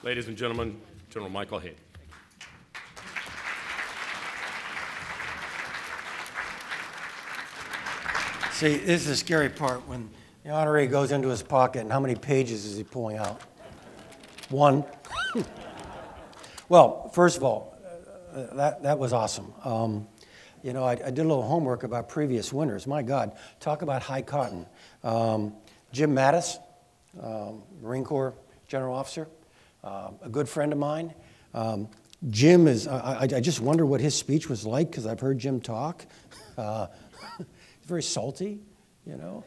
Ladies and gentlemen, General Michael Hayden. See, this is the scary part when the honoree goes into his pocket and how many pages is he pulling out? One. Well, first of all, that was awesome. You know, I did a little homework about previous winners. My God, talk about high cotton. Jim Mattis, Marine Corps General Officer, a good friend of mine. Jim is, I just wonder what his speech was like because I've heard Jim talk. He's very salty, you know.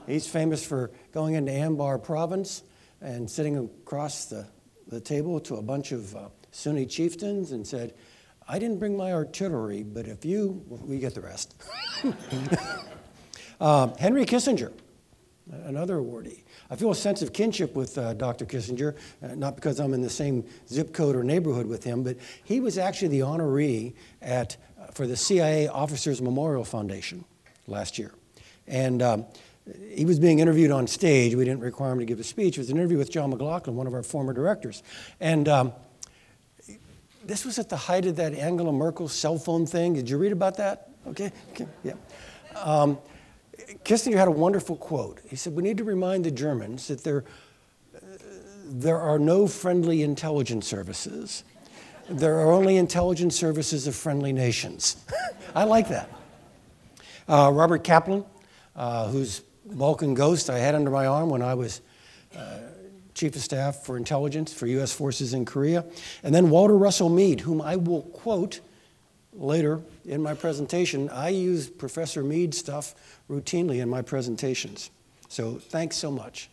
He's famous for going into Anbar province and sitting across the table to a bunch of Sunni chieftains and said, I didn't bring my artillery, but if you, we get the rest. Henry Kissinger, another awardee. I feel a sense of kinship with Dr. Kissinger, not because I'm in the same zip code or neighborhood with him, but he was actually the honoree for the CIA Officers Memorial Foundation last year. And he was being interviewed on stage. We didn't require him to give a speech. It was an interview with John McLaughlin, one of our former directors. And this was at the height of that Angela Merkel cell phone thing. Did you read about that? Okay, yeah. Kissinger had a wonderful quote. He said, we need to remind the Germans that there are no friendly intelligence services. There are only intelligence services of friendly nations. I like that. Robert Kaplan, whose Balkan ghost I had under my arm when I was Chief of Staff for Intelligence for U.S. forces in Korea. And then Walter Russell Mead, whom I will quote later in my presentation. I use Professor Mead stuff routinely in my presentations. So thanks so much.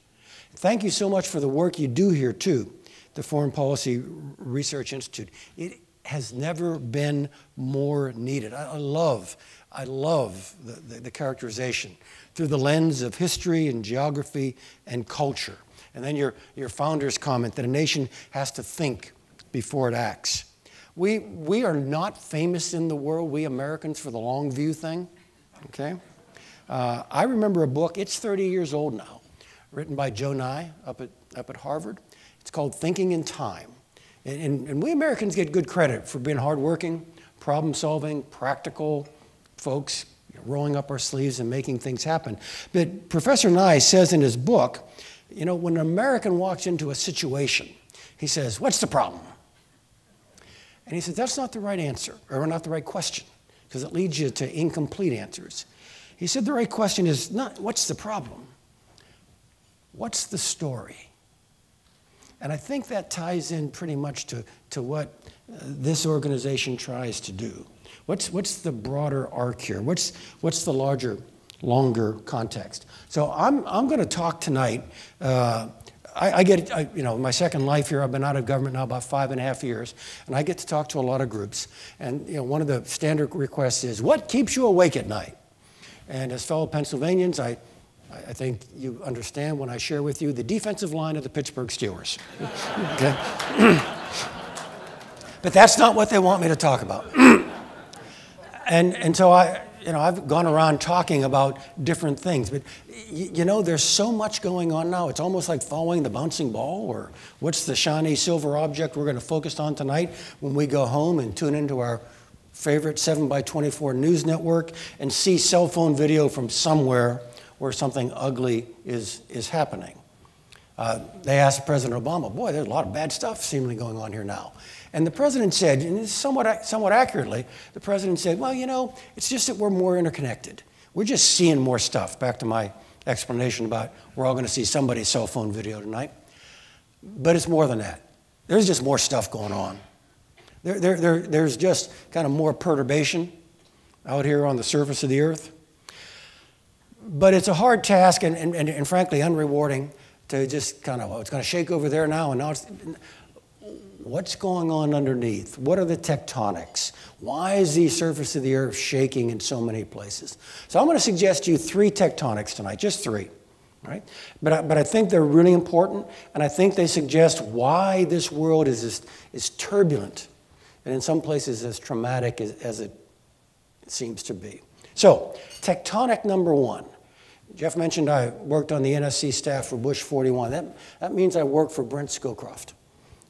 Thank you so much for the work you do here, too, the Foreign Policy Research Institute. It has never been more needed. I love the characterization through the lens of history and geography and culture. And then your founder's comment that a nation has to think before it acts. We are not famous in the world, we Americans, for the long view thing, okay? I remember a book, it's 30 years old now, written by Joe Nye up at Harvard. It's called Thinking in Time. And we Americans get good credit for being hardworking, problem-solving, practical folks, rolling up our sleeves and making things happen. But Professor Nye says in his book, you know, when an American walks into a situation, he says, what's the problem? And he said, that's not the right answer, or not the right question, because it leads you to incomplete answers. He said the right question is not, what's the problem? What's the story? And I think that ties in pretty much to what this organization tries to do. What's the broader arc here? What's the larger, longer context? So I'm going to talk tonight. I get, you know, my second life here, I've been out of government now about 5.5 years, and I get to talk to a lot of groups. And you know, one of the standard requests is, what keeps you awake at night? And as fellow Pennsylvanians, I think you understand when I share with you the defensive line of the Pittsburgh Steelers. Okay? But that's not what they want me to talk about. And so I've gone around talking about different things, but you know, there's so much going on now. It's almost like following the bouncing ball, or what's the shiny silver object we're going to focus on tonight when we go home and tune into our favorite 7x24 news network and see cell phone video from somewhere where something ugly is happening. They asked President Obama, boy, there's a lot of bad stuff seemingly going on here now. And the president said, and somewhat accurately, the president said, well, you know, it's just that we're more interconnected. We're just seeing more stuff. Back to my explanation about we're all going to see somebody's cell phone video tonight. But it's more than that. There's just more stuff going on. There's just kind of more perturbation out here on the surface of the earth. But it's a hard task and frankly unrewarding to just kind of, oh, it's going to shake over there now, and now it's... What's going on underneath? What are the tectonics? Why is the surface of the earth shaking in so many places? So I'm going to suggest to you 3 tectonics tonight, just 3, right? But I think they're really important, and I think they suggest why this world is turbulent, and in some places as traumatic as it seems to be. So, tectonic number 1. Jeff mentioned I worked on the NSC staff for Bush 41. That means I worked for Brent Scowcroft.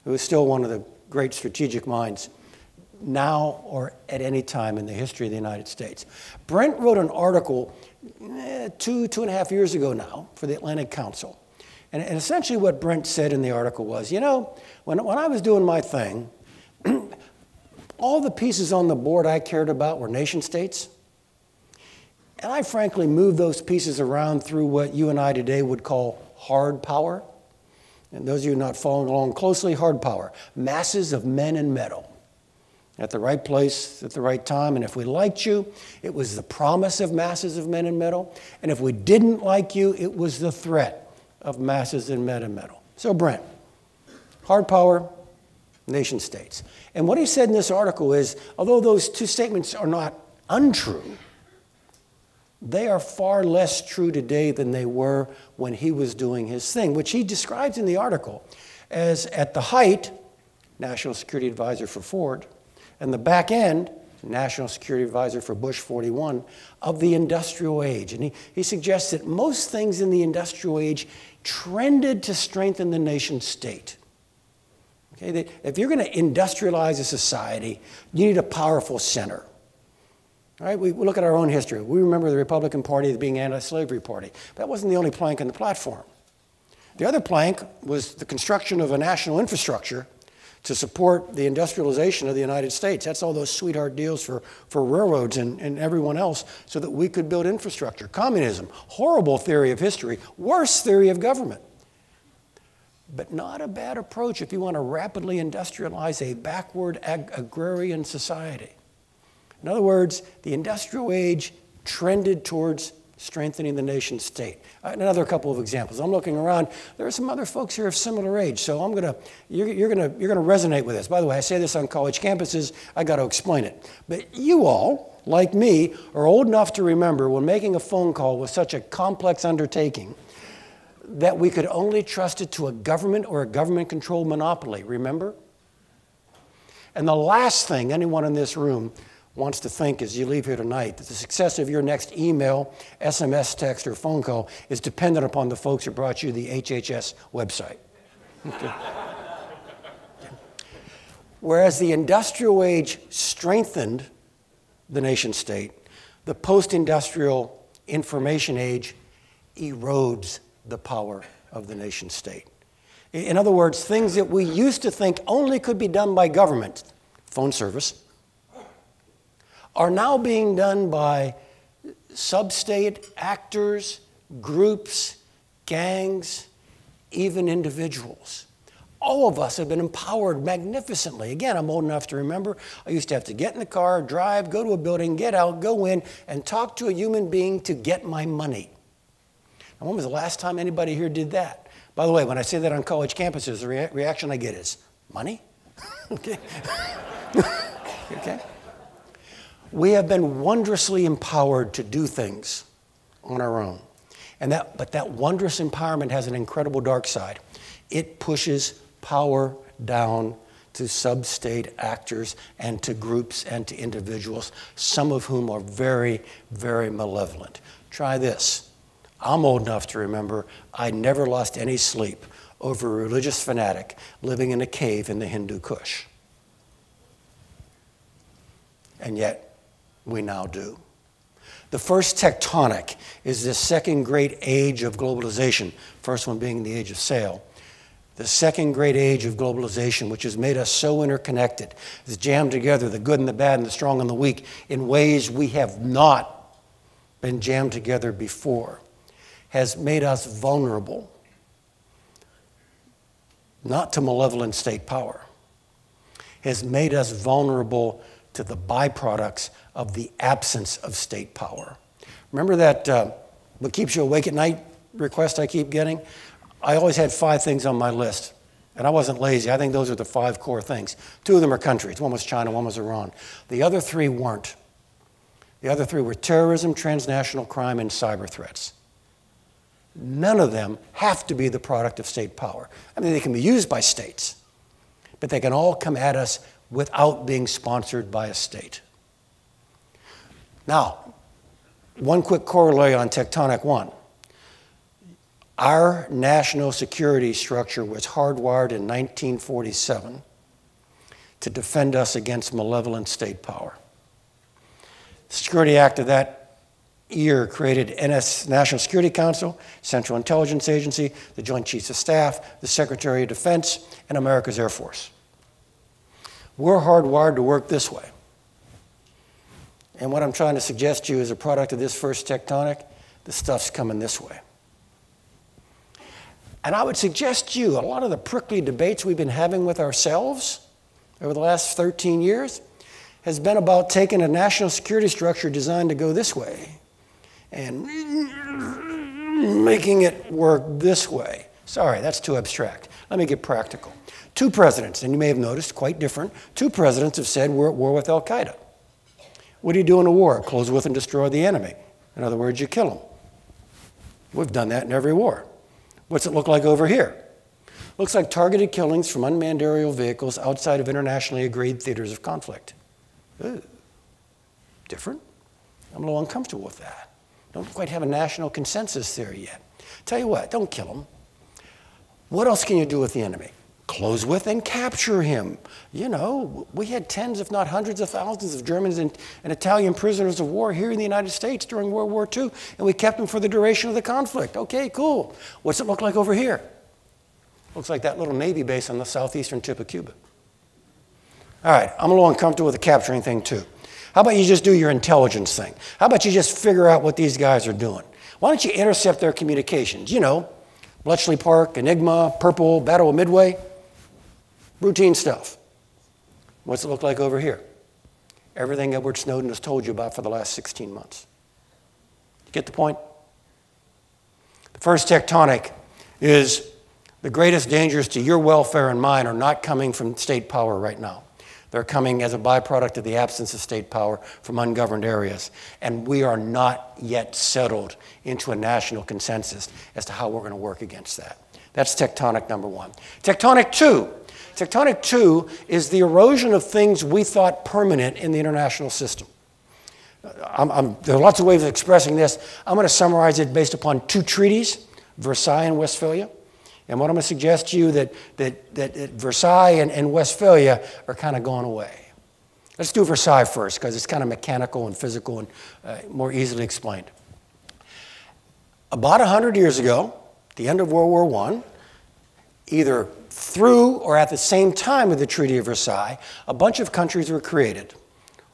who is still one of the great strategic minds now or at any time in the history of the United States. Brent wrote an article 2.5 years ago now for the Atlantic Council. And essentially what Brent said in the article was, you know, when I was doing my thing, all the pieces on the board I cared about were nation states. And I frankly moved those pieces around through what you and I today would call hard power. And those of you not following along closely, hard power. Masses of men and metal at the right place at the right time. And if we liked you, it was the promise of masses of men and metal. And if we didn't like you, it was the threat of masses of men and metal. So Brent, hard power, nation states. And what he said in this article is, although those two statements are not untrue, they are far less true today than they were when he was doing his thing, which he describes in the article as, at the height, National Security Advisor for Ford, and the back end, National Security Advisor for Bush 41, of the industrial age. And he suggests that most things in the industrial age trended to strengthen the nation state. Okay, that if you're going to industrialize a society, you need a powerful center. All right, we look at our own history. We remember the Republican Party as being an anti-slavery party. That wasn't the only plank in the platform. The other plank was the construction of a national infrastructure to support the industrialization of the United States. That's all those sweetheart deals for railroads and everyone else so that we could build infrastructure. Communism, horrible theory of history, worst theory of government. But not a bad approach if you want to rapidly industrialize a backward agrarian society. In other words, the industrial age trended towards strengthening the nation state. Another couple of examples. I'm looking around. There are some other folks here of similar age, so you're gonna resonate with this. By the way, I say this on college campuses. I got to explain it. But you all, like me, are old enough to remember when making a phone call was such a complex undertaking that we could only trust it to a government or a government-controlled monopoly. Remember? And the last thing anyone in this room wants to think as you leave here tonight, that the success of your next email, SMS text, or phone call is dependent upon the folks who brought you the HHS website. Okay. Whereas the industrial age strengthened the nation state, the post-industrial information age erodes the power of the nation state. In other words, things that we used to think only could be done by government, phone service, are now being done by sub-state actors, groups, gangs, even individuals. All of us have been empowered magnificently. Again, I'm old enough to remember I used to have to get in the car, drive, go to a building, get out, go in, and talk to a human being to get my money. And when was the last time anybody here did that? By the way, when I say that on college campuses, the reaction I get is, money? Okay. Okay. We have been wondrously empowered to do things on our own. But that wondrous empowerment has an incredible dark side. It pushes power down to sub-state actors and to groups and to individuals, some of whom are very, very malevolent. Try this. I'm old enough to remember I never lost any sleep over a religious fanatic living in a cave in the Hindu Kush. And yet, we now do. The First Tectonic is the second great age of globalization, first one being the age of sail. The second great age of globalization, which has made us so interconnected, has jammed together the good and the bad and the strong and the weak in ways we have not been jammed together before, has made us vulnerable, not to malevolent state power, has made us vulnerable to the byproducts of the absence of state power. Remember that what keeps you awake at night request I keep getting? I always had 5 things on my list, and I wasn't lazy. I think those are the 5 core things. 2 of them are countries. One was China, one was Iran. The other 3 weren't. The other 3 were terrorism, transnational crime, and cyber threats. None of them have to be the product of state power. I mean, they can be used by states, but they can all come at us without being sponsored by a state. Now, one quick corollary on Tectonic 1. Our national security structure was hardwired in 1947 to defend us against malevolent state power. The Security Act of that year created National Security Council, Central Intelligence Agency, the Joint Chiefs of Staff, the Secretary of Defense, and America's Air Force. We're hardwired to work this way. And what I'm trying to suggest to you is a product of this First Tectonic, the stuff's coming this way. And I would suggest to you, a lot of the prickly debates we've been having with ourselves over the last 13 years has been about taking a national security structure designed to go this way and making it work this way. Sorry, that's too abstract. Let me get practical. Two presidents, and you may have noticed, quite different, two presidents have said we're at war with Al-Qaeda. What do you do in a war? Close with and destroy the enemy. In other words, you kill them. We've done that in every war. What's it look like over here? Looks like targeted killings from unmanned aerial vehicles outside of internationally agreed theaters of conflict. Ooh, different? I'm a little uncomfortable with that. Don't quite have a national consensus there yet. Tell you what, don't kill him. What else can you do with the enemy? Close with and capture him. You know, we had tens, if not hundreds of thousands of Germans and Italian prisoners of war here in the United States during World War II, and we kept them for the duration of the conflict. Okay, cool. What's it look like over here? Looks like that little Navy base on the southeastern tip of Cuba. All right, I'm a little uncomfortable with the capturing thing too. How about you just do your intelligence thing? How about you just figure out what these guys are doing? Why don't you intercept their communications? You know, Bletchley Park, Enigma, Purple, Battle of Midway. Routine stuff. What's it look like over here? Everything Edward Snowden has told you about for the last 16 months. You get the point? The First Tectonic is the greatest dangers to your welfare and mine are not coming from state power right now. They're coming as a byproduct of the absence of state power from ungoverned areas. And we are not yet settled into a national consensus as to how we're going to work against that. That's tectonic number one. Tectonic two. Tectonic two is the erosion of things we thought permanent in the international system. There are lots of ways of expressing this. I'm going to summarize it based upon two treaties, Versailles and Westphalia. And what I'm going to suggest to you that Versailles and Westphalia are kind of going away. Let's do Versailles first, because it's kind of mechanical and physical and more easily explained. About 100 years ago, at the end of World War I, either through or at the same time with the Treaty of Versailles, a bunch of countries were created.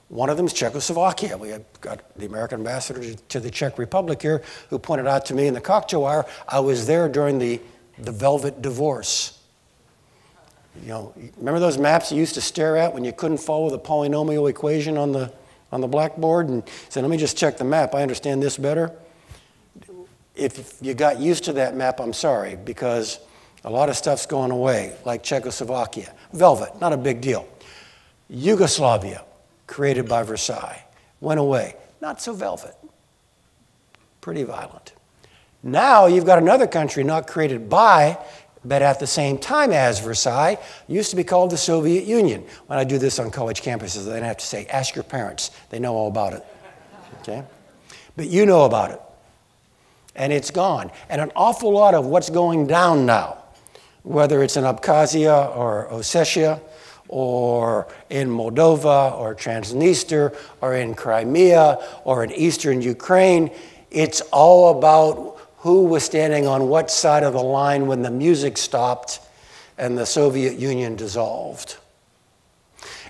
One of them is Czechoslovakia. We have got the American ambassador to the Czech Republic here who pointed out to me in the cocktail hour, I was there during the Velvet Divorce. You know, remember those maps you used to stare at when you couldn't follow the polynomial equation on the blackboard and said, let me just check the map, I understand this better? If you got used to that map, I'm sorry, because a lot of stuff's going away, like Czechoslovakia. Velvet, not a big deal. Yugoslavia, created by Versailles, went away. Not so velvet. Pretty violent. Now you've got another country not created by, but at the same time as Versailles, used to be called the Soviet Union. When I do this on college campuses, then I have to say, ask your parents. They know all about it. Okay? But you know about it. And it's gone. And an awful lot of what's going down now, whether it's in Abkhazia or Ossetia or in Moldova or Transnistria or in Crimea or in eastern Ukraine, it's all about who was standing on what side of the line when the music stopped and the Soviet Union dissolved.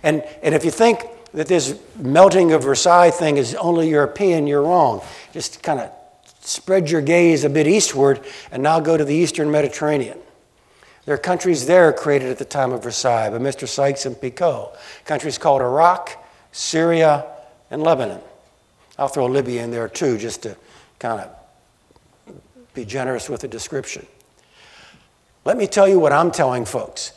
And if you think that this melting of Versailles thing is only European, you're wrong. Just kind of spread your gaze a bit eastward and now go to the Eastern Mediterranean. There are countries there created at the time of Versailles by Mr. Sykes and Picot. Countries called Iraq, Syria, and Lebanon. I'll throw Libya in there too, just to kind of be generous with the description. Let me tell you what I'm telling folks.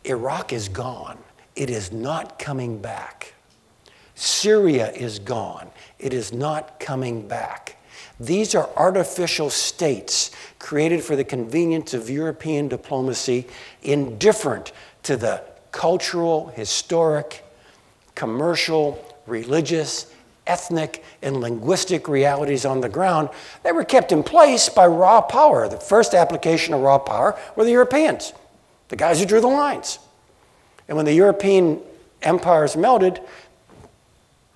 Iraq is gone. It is not coming back. Syria is gone. It is not coming back. These are artificial states created for the convenience of European diplomacy, indifferent to the cultural, historic, commercial, religious, ethnic and linguistic realities on the ground. They were kept in place by raw power. The first application of raw power were the Europeans, the guys who drew the lines. And when the European empires melted,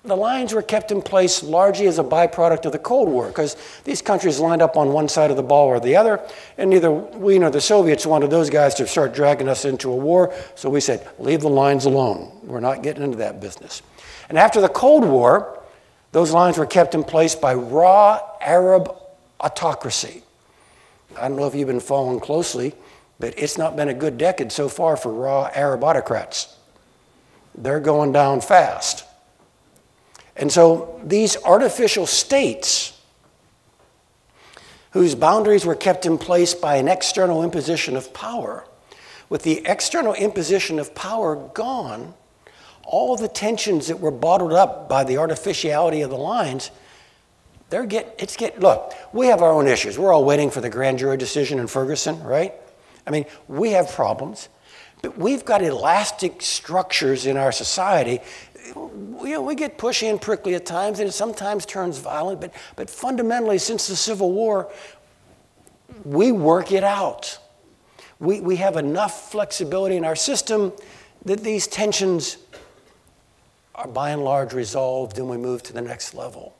the lines were kept in place largely as a byproduct of the Cold War, because these countries lined up on one side of the ball or the other, and neither we nor the Soviets wanted those guys to start dragging us into a war, so we said, leave the lines alone. We're not getting into that business. And after the Cold War, those lines were kept in place by raw Arab autocracy. I don't know if you've been following closely, but it's not been a good decade so far for raw Arab autocrats. They're going down fast. And so these artificial states, whose boundaries were kept in place by an external imposition of power, with the external imposition of power gone, all the tensions that were bottled up by the artificiality of the lines, look, we have our own issues. We're all waiting for the grand jury decision in Ferguson, right? I mean, we have problems, but we've got elastic structures in our society. We get pushy and prickly at times, and it sometimes turns violent, but fundamentally, since the Civil War, we work it out. We have enough flexibility in our system that these tensions are by and large resolved, and we move to the next level.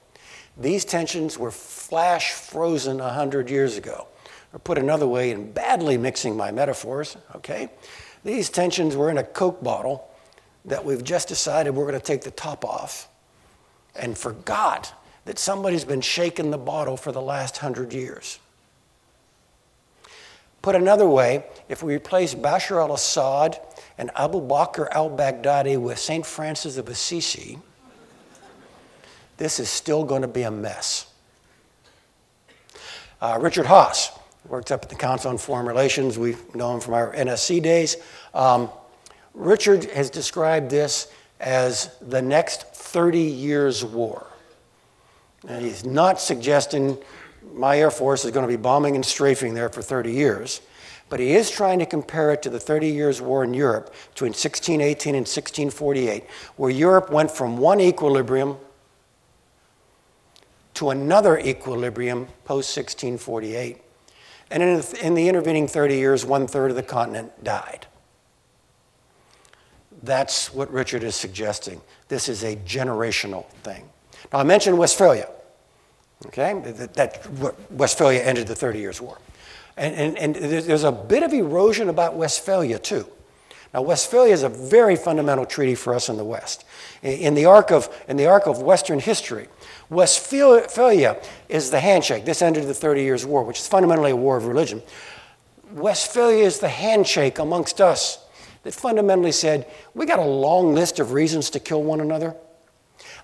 These tensions were flash frozen 100 years ago. Or put another way, and badly mixing my metaphors, okay? These tensions were in a Coke bottle that we've just decided we're going to take the top off and forgot that somebody's been shaking the bottle for the last 100 years. Put another way, if we replace Bashar al-Assad and Abu Bakr al-Baghdadi with St. Francis of Assisi, this is still going to be a mess. Richard Haas works up at the Council on Foreign Relations. We know him from our NSC days. Richard has described this as the next 30 years war. And he's not suggesting my Air Force is going to be bombing and strafing there for 30 years, but he is trying to compare it to the 30 years war in Europe between 1618 and 1648, where Europe went from one equilibrium to another equilibrium post-1648. And in the intervening 30 years, 1/3 of the continent died. That's what Richard is suggesting. This is a generational thing. Now, I mentioned Westphalia. Okay? Westphalia ended the 30 Years' War. And there's a bit of erosion about Westphalia, too. Now, Westphalia is a very fundamental treaty for us in the West. In the arc of Western history, Westphalia is the handshake. This ended the 30 Years' War, which is fundamentally a war of religion. Westphalia is the handshake amongst us that fundamentally said, we got a long list of reasons to kill one another.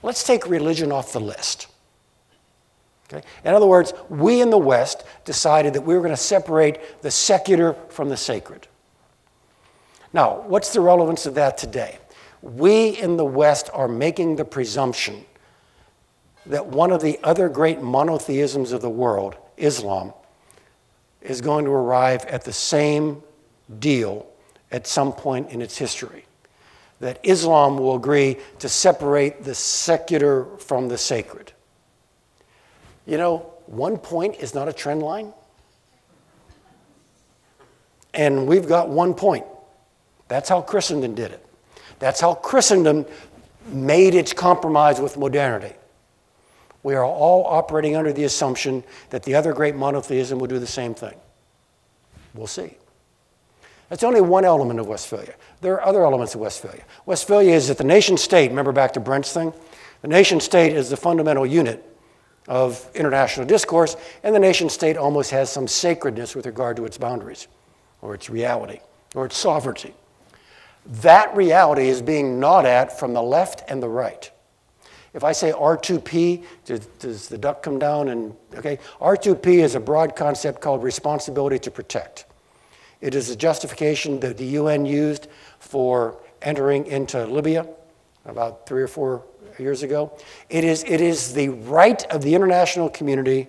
Let's take religion off the list. Okay? In other words, we in the West decided that we were going to separate the secular from the sacred. Now, what's the relevance of that today? We in the West are making the presumption that one of the other great monotheisms of the world, Islam, is going to arrive at the same deal at some point in its history. That Islam will agree to separate the secular from the sacred. You know, 1 point is not a trend line. And we've got 1 point. That's how Christendom did it. That's how Christendom made its compromise with modernity. We are all operating under the assumption that the other great monotheism will do the same thing. We'll see. That's only one element of Westphalia. There are other elements of Westphalia. Westphalia is that the nation state, remember back to Brent's thing? The nation state is the fundamental unit of international discourse, and the nation state almost has some sacredness with regard to its boundaries, or its reality, or its sovereignty. That reality is being gnawed at from the left and the right. If I say R2P, does the duck come down and, okay? R2P is a broad concept called responsibility to protect. It is a justification that the UN used for entering into Libya about 3 or 4 years ago. It is the right of the international community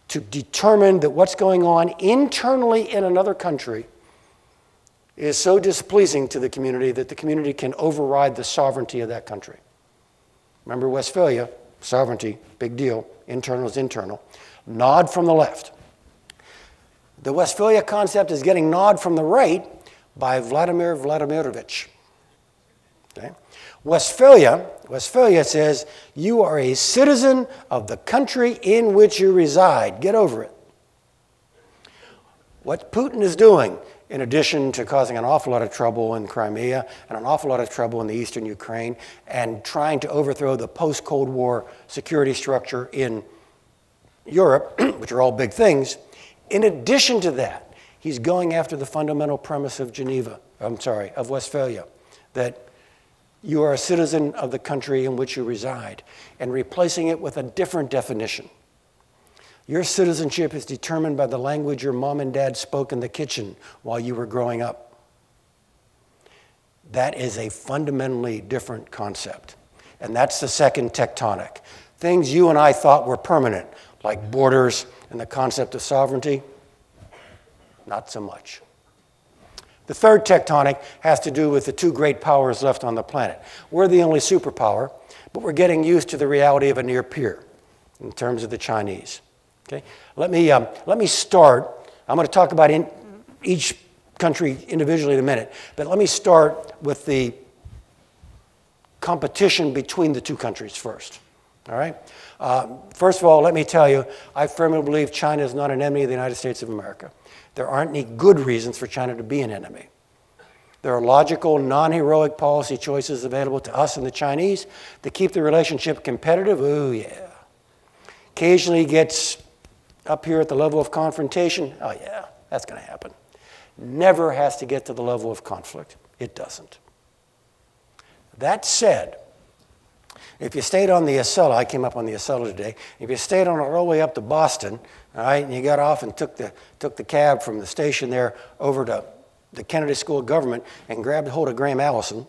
to determine that what's going on internally in another country is so displeasing to the community that the community can override the sovereignty of that country. Remember Westphalia, sovereignty, big deal, internal is internal. Nod from the left. The Westphalia concept is getting nod from the right by Vladimir Vladimirovich. Okay? Westphalia says, you are a citizen of the country in which you reside. Get over it. What Putin is doing, in addition to causing an awful lot of trouble in Crimea and an awful lot of trouble in the eastern Ukraine and trying to overthrow the post-Cold War security structure in Europe, which are all big things, in addition to that, he's going after the fundamental premise of of Westphalia, that you are a citizen of the country in which you reside, and replacing it with a different definition. Your citizenship is determined by the language your mom and dad spoke in the kitchen while you were growing up. That is a fundamentally different concept. And that's the second tectonic. Things you and I thought were permanent, like borders and the concept of sovereignty, not so much. The third tectonic has to do with the two great powers left on the planet. We're the only superpower, but we're getting used to the reality of a near peer in terms of the Chinese. Okay? Let me start. I'm going to talk about each country individually in a minute, but let me start with the competition between the two countries first. All right? First of all, let me tell you, I firmly believe China is not an enemy of the United States of America. There aren't any good reasons for China to be an enemy. There are logical, non-heroic policy choices available to us and the Chinese to keep the relationship competitive. Ooh, yeah. Occasionally gets up here at the level of confrontation. Oh, yeah, that's going to happen. Never has to get to the level of conflict. It doesn't. That said, if you stayed on the Acela, I came up on the Acela today, if you stayed on it all the way up to Boston, all right, and you got off and took the cab from the station there over to the Kennedy School of Government and grabbed hold of Graham Allison,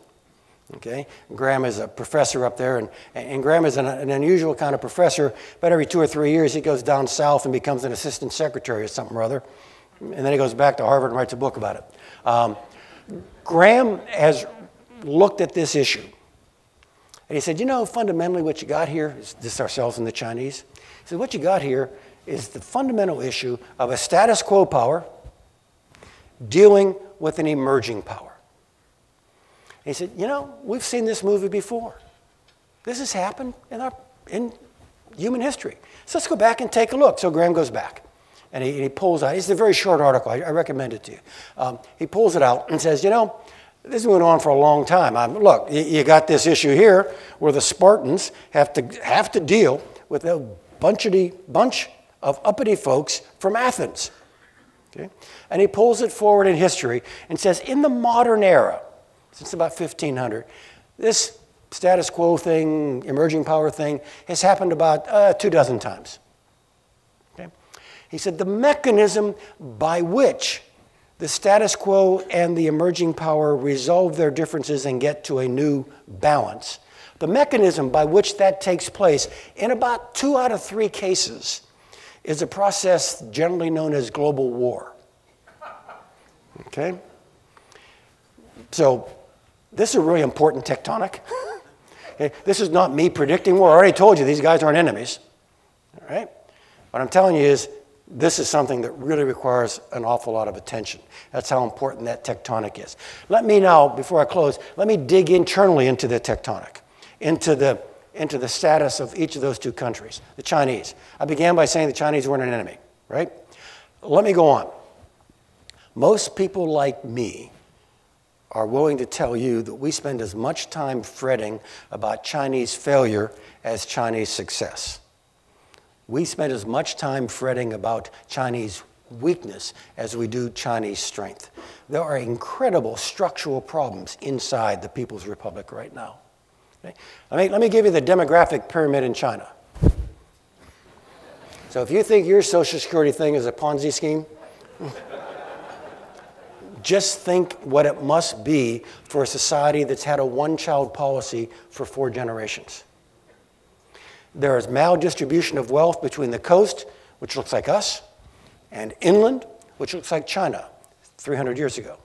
okay? Graham is a professor up there, and Graham is an unusual kind of professor, but every 2 or 3 years he goes down south and becomes an assistant secretary or something or other, and then he goes back to Harvard and writes a book about it. Graham has looked at this issue. And he said, you know, fundamentally what you got here is this ourselves and the Chinese. He said, what you got here is the fundamental issue of a status quo power dealing with an emerging power. And he said, you know, we've seen this movie before. This has happened in human history. So let's go back and take a look. So Graham goes back. And he pulls out, it's a very short article, I recommend it to you. He pulls it out and says, you know, this has been on for a long time. Look, you got this issue here where the Spartans have to deal with a bunch of uppity folks from Athens. Okay? And he pulls it forward in history and says, in the modern era, since about 1500, this status quo thing, emerging power thing, has happened about 24 times. Okay? He said, the mechanism by which the status quo and the emerging power resolve their differences and get to a new balance. The mechanism by which that takes place in about 2 out of 3 cases is a process generally known as global war. Okay? So this is a really important tectonic. Okay? This is not me predicting war. I already told you these guys aren't enemies. All right? What I'm telling you is this is something that really requires an awful lot of attention. That's how important that tectonic is. Let me now, before I close, let me dig internally into the tectonic, into the status of each of those 2 countries, the Chinese. I began by saying the Chinese weren't an enemy, right? Let me go on. Most people like me are willing to tell you that we spend as much time fretting about Chinese failure as Chinese success. We spend as much time fretting about Chinese weakness as we do Chinese strength. There are incredible structural problems inside the People's Republic right now. Okay? Let me give you the demographic pyramid in China. So if you think your Social Security thing is a Ponzi scheme, just think what it must be for a society that's had a one-child policy for 4 generations. There is maldistribution of wealth between the coast, which looks like us, and inland, which looks like China 300 years ago.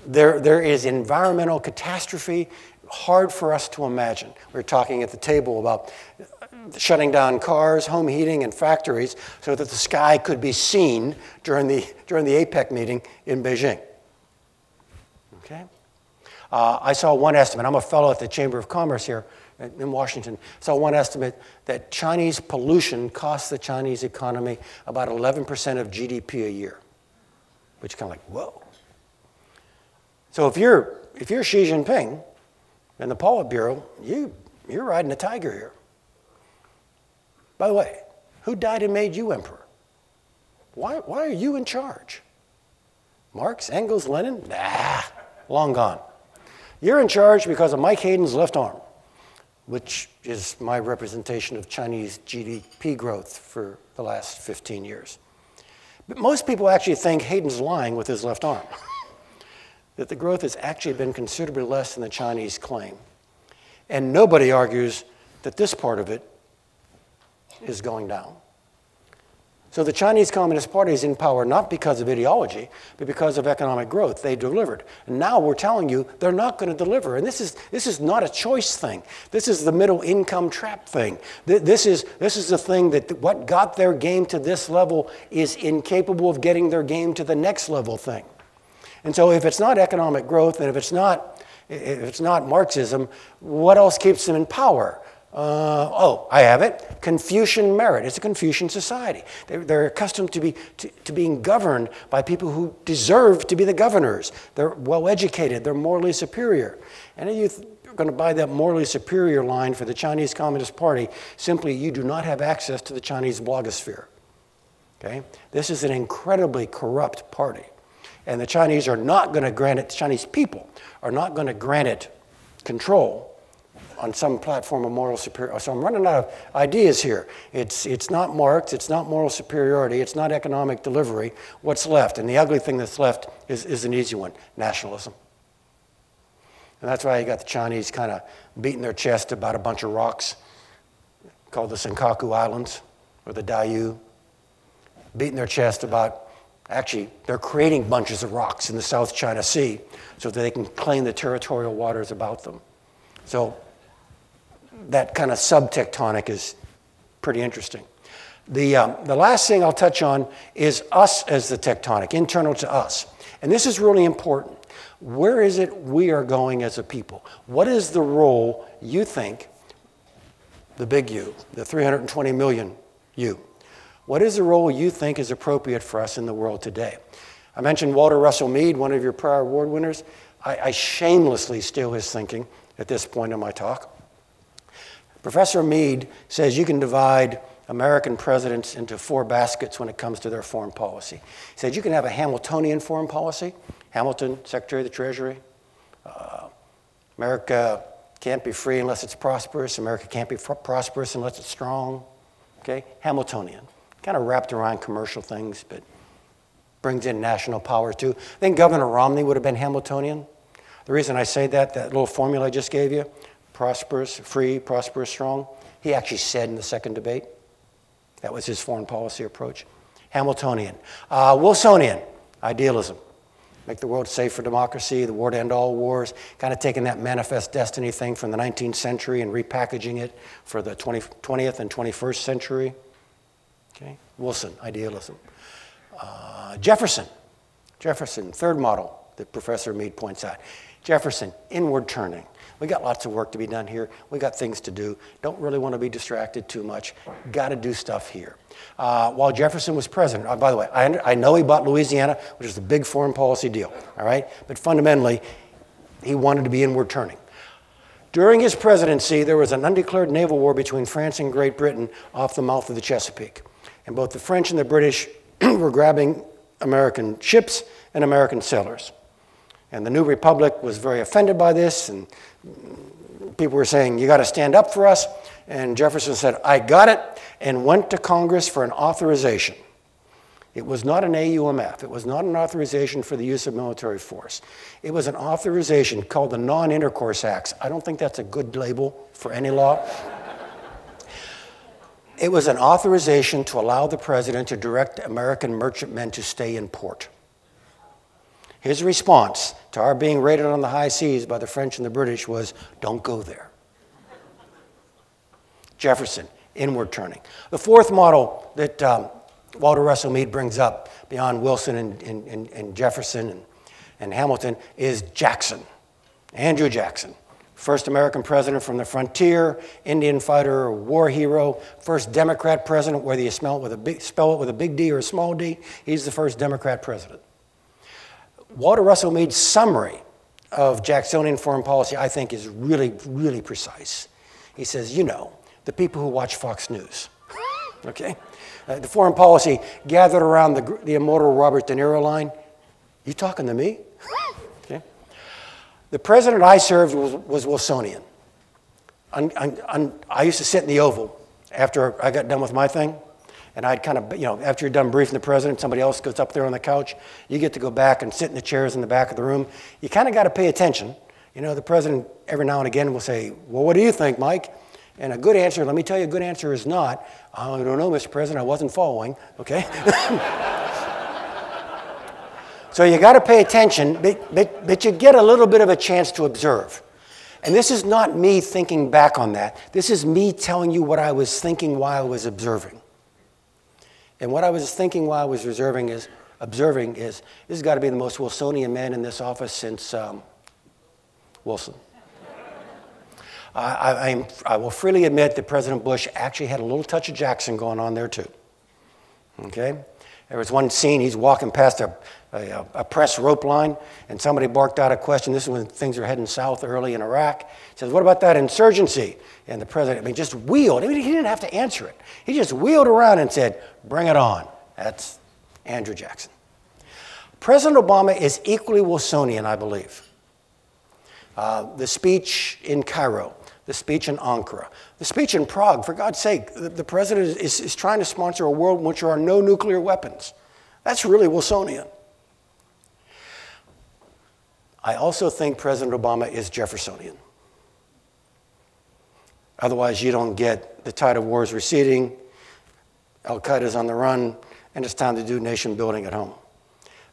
There is environmental catastrophe hard for us to imagine. We were talking at the table about shutting down cars, home heating, and factories so that the sky could be seen during the APEC meeting in Beijing. Okay? I saw one estimate. I'm a fellow at the Chamber of Commerce here in Washington. Saw one estimate that Chinese pollution costs the Chinese economy about 11% of GDP a year, which is kind of like, whoa. So if you're Xi Jinping and the Politburo, you're riding a tiger here. By the way, who died and made you emperor? Why are you in charge? Marx, Engels, Lenin? Nah, long gone. You're in charge because of Mike Hayden's left arm, which is my representation of Chinese GDP growth for the last 15 years. But most people actually think Hayden's lying with his left arm, that the growth has actually been considerably less than the Chinese claim. And nobody argues that this part of it is going down. So the Chinese Communist Party is in power not because of ideology, but because of economic growth. They delivered. And now we're telling you they're not going to deliver. And this is not a choice thing. This is the middle income trap thing. This is the thing that what got their game to this level is incapable of getting their game to the next level thing. And so if it's not economic growth and if it's not Marxism, what else keeps them in power? I have it. Confucian merit. It's a Confucian society. They're accustomed to being governed by people who deserve to be the governors. They're well-educated. They're morally superior. And if you're going to buy that morally superior line for the Chinese Communist Party, simply you do not have access to the Chinese blogosphere. Okay? This is an incredibly corrupt party. And the Chinese are not going to grant it, the Chinese people are not going to grant it control on some platform of moral superiority. So I'm running out of ideas here. It's not Marx, it's not moral superiority, it's not economic delivery. What's left? And the ugly thing that's left is an easy one, nationalism. And that's why you got the Chinese kind of beating their chest about a bunch of rocks called the Senkaku Islands or the Diaoyu, beating their chest about, actually, they're creating bunches of rocks in the South China Sea so that they can claim the territorial waters about them. So that kind of subtectonic is pretty interesting. The last thing I'll touch on is us as the tectonic, internal to us. And this is really important. Where is it we are going as a people? What is the role you think, the big U, the 320 million U, what is the role you think is appropriate for us in the world today? I mentioned Walter Russell Mead, one of your prior award winners. I shamelessly steal his thinking at this point in my talk. Professor Mead says you can divide American presidents into 4 baskets when it comes to their foreign policy. He said you can have a Hamiltonian foreign policy. Hamilton, Secretary of the Treasury. America can't be free unless it's prosperous. America can't be prosperous unless it's strong. Okay, Hamiltonian. Kind of wrapped around commercial things, but brings in national power too. I think Governor Romney would have been Hamiltonian. The reason I say that little formula I just gave you, prosperous, free, prosperous, strong, he actually said in the second debate. That was his foreign policy approach. Hamiltonian. Wilsonian, idealism. Make the world safe for democracy, the war to end all wars, kind of taking that manifest destiny thing from the 19th century and repackaging it for the 20th and 21st century. Okay? Wilson, idealism. Jefferson, third model that Professor Mead points out. Jefferson, inward turning. We got lots of work to be done here. We got things to do. Don't really want to be distracted too much. Got to do stuff here. While Jefferson was president, by the way, I know he bought Louisiana, which is a big foreign policy deal, all right? But fundamentally, he wanted to be inward turning. During his presidency, there was an undeclared naval war between France and Great Britain off the mouth of the Chesapeake. And both the French and the British were grabbing American ships and American sailors. And the new republic was very offended by this, and people were saying, you got to stand up for us. And Jefferson said, I got it, and went to Congress for an authorization. It was not an AUMF. It was not an authorization for the use of military force. It was an authorization called the Non-Intercourse Acts. I don't think that's a good label for any law. It was an authorization to allow the president to direct American merchantmen to stay in port. His response to our being raided on the high seas by the French and the British was, don't go there. Jefferson, inward turning. The fourth model that Walter Russell Mead brings up beyond Wilson and Jefferson and Hamilton is Jackson, Andrew Jackson. First American president from the frontier, Indian fighter, war hero, first Democrat president, whether you spell it with a big D or a small d, he's the first Democrat president. Walter Russell Mead's summary of Jacksonian foreign policy, I think, is really, really precise. He says, you know, the people who watch Fox News, okay? The foreign policy gathered around the immortal Robert De Niro line. You talking to me? Okay. The president I served was Wilsonian. I used to sit in the Oval after I got done with my thing, and I'd kind of, you know, after you're done briefing the president, somebody else goes up there on the couch. You get to go back and sit in the chairs in the back of the room. You kind of got to pay attention. You know, the president every now and again will say, well, what do you think, Mike? And a good answer, let me tell you, a good answer is not, I don't know, Mr. President, I wasn't following, okay? So you got to pay attention, but you get a little bit of a chance to observe. And this is not me thinking back on that. This is me telling you what I was thinking while I was observing. And what I was thinking while I was observing is, this has got to be the most Wilsonian man in this office since Wilson. I will freely admit that President Bush actually had a little touch of Jackson going on there too. Okay? There was one scene, he's walking past a press rope line, and somebody barked out a question. This is when things are heading south early in Iraq. He says, what about that insurgency? And the president, just wheeled. He didn't have to answer it. He just wheeled around and said, bring it on. That's Andrew Jackson. President Obama is equally Wilsonian, I believe. The speech in Cairo, the speech in Ankara, the speech in Prague, for God's sake, the president is trying to sponsor a world in which there are no nuclear weapons. That's really Wilsonian. I also think President Obama is Jeffersonian. Otherwise, you don't get the tide of war is receding, Al-Qaeda's on the run, and it's time to do nation building at home.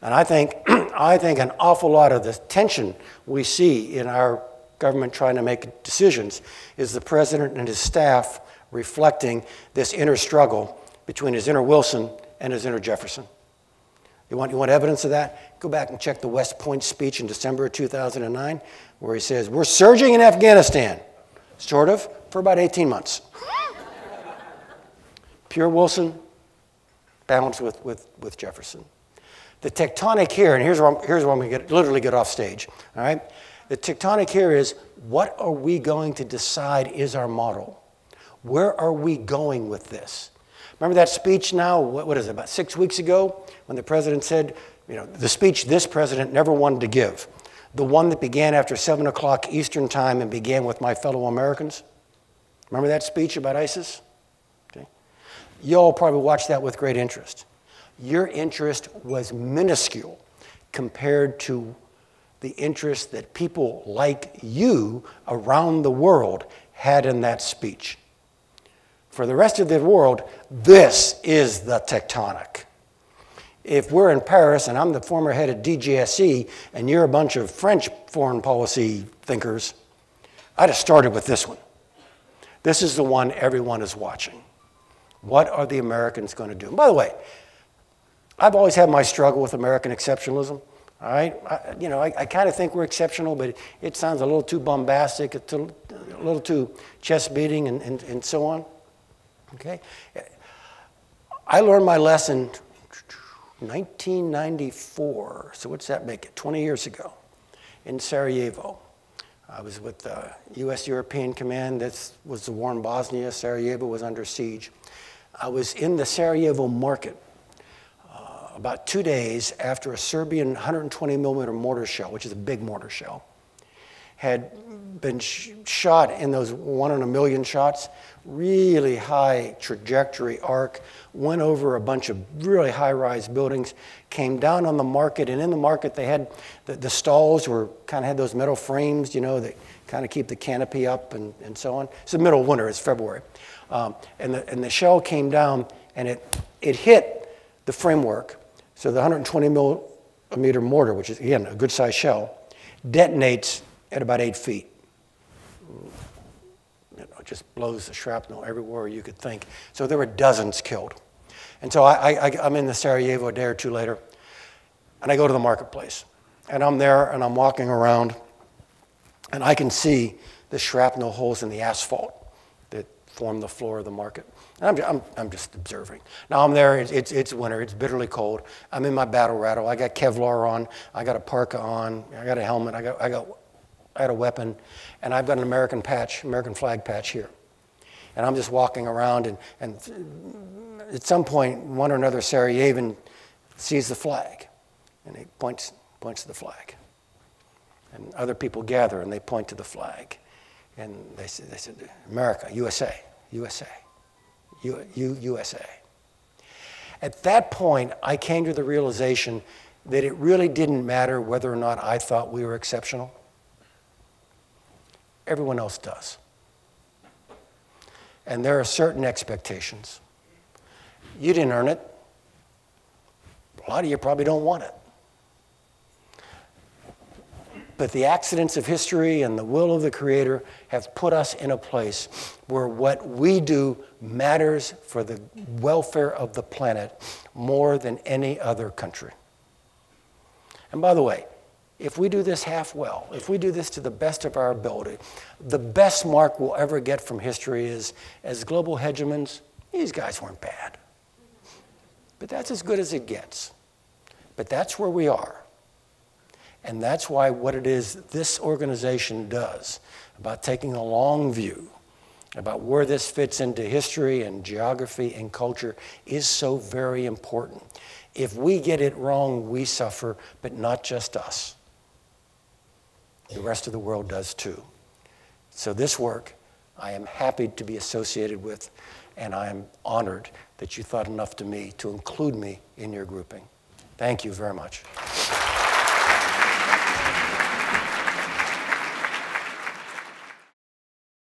And I think an awful lot of the tension we see in our government trying to make decisions is the president and his staff reflecting this inner struggle between his inner Wilson and his inner Jefferson. You want evidence of that? Go back and check the West Point speech in December of 2009, where he says, we're surging in Afghanistan, sort of, for about 18 months. Pure Wilson, balanced with Jefferson. The tectonic here, and here's where I'm going to literally get off stage, all right? The tectonic here is, what are we going to decide is our model? Where are we going with this? Remember that speech now, what is it, about 6 weeks ago, when the president said, you know, the speech this president never wanted to give, the one that began after 7 o'clock Eastern time and began with my fellow Americans? Remember that speech about ISIS? Okay. You all probably watched that with great interest. Your interest was minuscule compared to the interest that people like you around the world had in that speech. For the rest of the world, this is the tectonic. If we're in Paris and I'm the former head of DGSE and you're a bunch of French foreign policy thinkers, I'd have started with this one. This is the one everyone is watching. What are the Americans going to do? And by the way, I've always had my struggle with American exceptionalism. All right, I kind of think we're exceptional, but it sounds a little too bombastic, it's a little too chest beating and so on. Okay, I learned my lesson 1994. So what's that make it? 20 years ago, in Sarajevo. I was with the U.S. European Command. That was the war in Bosnia. Sarajevo was under siege. I was in the Sarajevo market about 2 days after a Serbian 120 millimeter mortar shell, which is a big mortar shell, had been shot in those 1 in a million shots, really high trajectory arc, went over a bunch of really high-rise buildings, came down on the market, and in the market they had, the stalls were kind of had those metal frames, you know, that kind of keep the canopy up and so on. It's the middle of winter, it's February. And the shell came down and it hit the framework. So the 120 mil meter mortar, which is, again, a good-sized shell, detonates at about 8 feet. It just blows the shrapnel everywhere you could think. So there were dozens killed. And so I'm in the Sarajevo a day or two later, and I go to the marketplace. And I'm there, and I'm walking around, and I can see the shrapnel holes in the asphalt that form the floor of the market. And I'm just observing. Now I'm there, it's winter, it's bitterly cold. I'm in my battle rattle, I got Kevlar on, I got a parka on, I got a helmet, I got a weapon, and I've got an American flag patch here. And I'm just walking around, and at some point, one or another Sarajevan sees the flag, and he points to the flag. And other people gather, and they point to the flag. And they said, America, USA, USA, USA. At that point, I came to the realization that it really didn't matter whether or not I thought we were exceptional. Everyone else does. And there are certain expectations. You didn't earn it. A lot of you probably don't want it. But the accidents of history and the will of the Creator have put us in a place where what we do matters for the welfare of the planet more than any other country. And by the way, if we do this half well, if we do this to the best of our ability, the best mark we'll ever get from history is, as global hegemons, these guys weren't bad. But that's as good as it gets. But that's where we are. And that's why what it is this organization does about taking a long view, about where this fits into history and geography and culture is so very important. If we get it wrong, we suffer, but not just us. The rest of the world does too. So this work, I am happy to be associated with, and I am honored that you thought enough to me to include me in your grouping. Thank you very much.